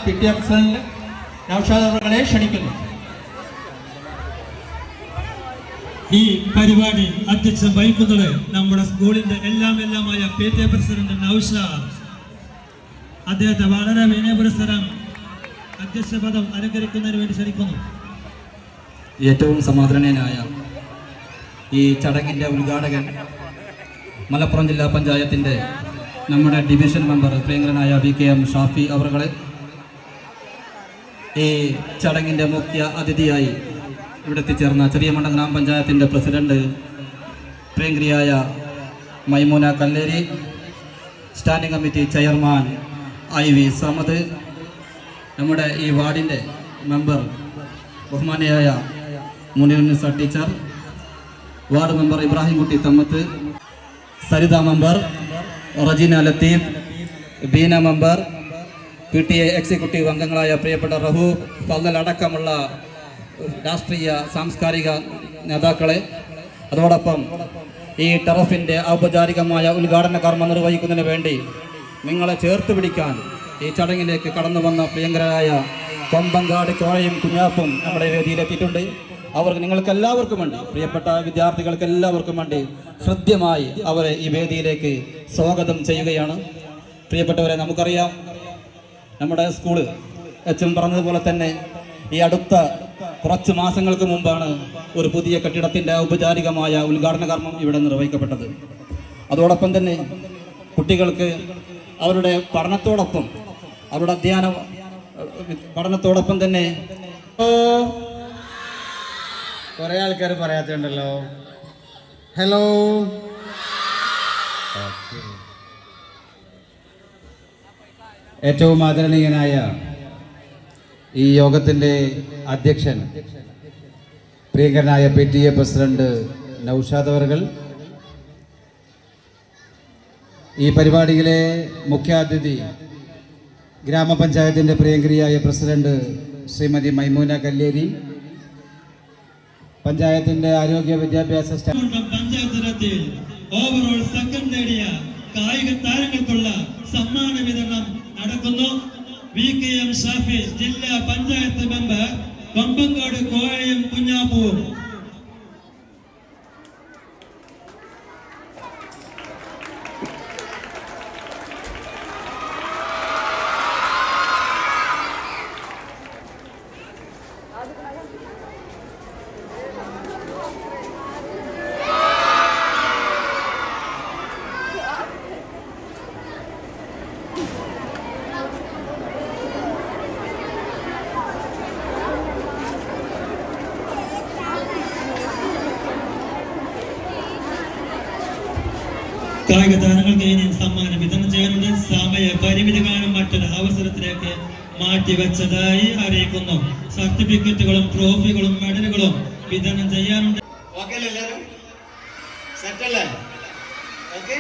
PTA president Naushad അവരെ ക്ഷണിക്കുന്നു. ഈ പരിപാടി അധ്യക്ഷം വഹിക്കുന്നത് നമ്മുടെ സ്കൂളിന്റെ എല്ലാമായ PTA പ്രസിഡന്റ് നൗഷാദ്. അദ്ദേഹത്തെ വളരെ വിനയപുരസ്സരം അധ്യക്ഷ പദം അലങ്കരിക്കുന്നതിന് വേണ്ടി ക്ഷണിക്കുന്നു. ഏറ്റവും സമാദരണീയനായ ഈ ചടങ്ങിൻ്റെ ഉദ്ഘാടകൻ മലപ്പുറം ജില്ലാ പഞ്ചായത്തിൻ്റെ നമ്മുടെ ഡിവിഷൻ മെമ്പർ പ്രിയങ്കരനായ VKM ഷാഫി അവറുകളെ, ഈ ചടങ്ങിൻ്റെ മുഖ്യ അതിഥിയായി ഇവിടെ എത്തിച്ചേർന്ന ചെറിയ മണ്ഡലം ഗ്രാമപഞ്ചായത്തിൻ്റെ പ്രസിഡന്റ് പ്രിയങ്കരിയായ Maimoona Kalleri, standing committee chairman IV Samad, നമ്മുടെ ഈ വാർഡിൻ്റെ മെമ്പർ ബഹുമാനിയായ Muneerunnisa teacher, ward member Ibrahim Kutty Thammath, Saritha member Rejeena Latheef, Beena member, PTA executive അംഗങ്ങളായ പ്രിയപ്പെട്ട റഹൂബ് ഫضൽ അടക്കമുള്ള രാഷ്ട്രീയ സാംസ്കാരിക നേതാക്കളെ, അതോടൊപ്പം ഈ ടറഫിൻ്റെ ഔപചാരികമായ ഉദ്ഘാടന കർമ്മം നിർവഹിക്കുന്നതിന് വേണ്ടി നിങ്ങളെ ചേർത്ത് പിടിക്കാൻ ഈ ചടങ്ങിലേക്ക് കടന്നു വന്ന പ്രിയങ്കരായ കൊമ്പങ്കാട് കോഴയും കുഞ്ഞാപ്പും നമ്മുടെ വേദിയിലെത്തിയിട്ടുണ്ട്. അവർക്ക് നിങ്ങൾക്കെല്ലാവർക്കും വേണ്ടി, പ്രിയപ്പെട്ട വിദ്യാർത്ഥികൾക്ക് എല്ലാവർക്കും വേണ്ടി ഹൃദ്യമായി അവരെ ഈ വേദിയിലേക്ക് സ്വാഗതം ചെയ്യുകയാണ്. പ്രിയപ്പെട്ടവരെ, നമുക്കറിയാം നമ്മുടെ സ്കൂള് എച്ചും പറഞ്ഞതുപോലെ തന്നെ ഈ അടുത്ത കുറച്ച് മാസങ്ങൾക്ക് മുമ്പാണ് ഒരു പുതിയ കെട്ടിടത്തിൻ്റെ ഔപചാരികമായ ഉദ്ഘാടന കർമ്മം ഇവിടെ നിർവഹിക്കപ്പെട്ടത്. അതോടൊപ്പം തന്നെ കുട്ടികൾക്ക് അവരുടെ പഠനത്തോടൊപ്പം അവരുടെ പഠനത്തോടൊപ്പം തന്നെ കുറേ ആൾക്കാർ പറയാത്തുണ്ടല്ലോ. ഹലോ, ഏറ്റവും ആദരണീയനായ ഈ യോഗത്തിൻ്റെ അധ്യക്ഷൻ പ്രിയങ്കരനായ PTA പ്രസിഡന്റ് നൗഷാദ് അവർകൾ, ഈ പരിപാടിയിലെ മുഖ്യാതിഥി ഗ്രാമപഞ്ചായത്തിൻ്റെ പ്രിയങ്കരിയായ പ്രസിഡന്റ് ശ്രീമതി മൈമൂന കല്ലേരി, പഞ്ചായത്തിന്റെ ആരോഗ്യ വിദ്യാഭ്യാസ പഞ്ചായത്ത് ഓവറോൾ സെക്കൻഡ് നേടിയ കായിക താരങ്ങൾക്കുള്ള സമ്മാന വിതരണം നടക്കുന്നു. VKM ഷാഫി ജില്ലാ പഞ്ചായത്ത് മെമ്പർ കൊമ്പങ്കാട് കോഴയും കുഞ്ഞാപ്പൂവും. കായിക താരങ്ങൾക്ക് ഇനി സമ്മാനം വിതരണം ചെയ്യാനുണ്ട്. സമയ പരിമിതി കാരണം മറ്റൊരു അവസരത്തിലേക്ക് മാറ്റിവെച്ചതായി അറിയിക്കുന്നു. സർട്ടിഫിക്കറ്റുകളും ട്രോഫികളും മെഡലുകളും വിതരണം ചെയ്യാനുണ്ട്. എല്ലാവരും സെറ്റല്ലേ? ഓക്കെ.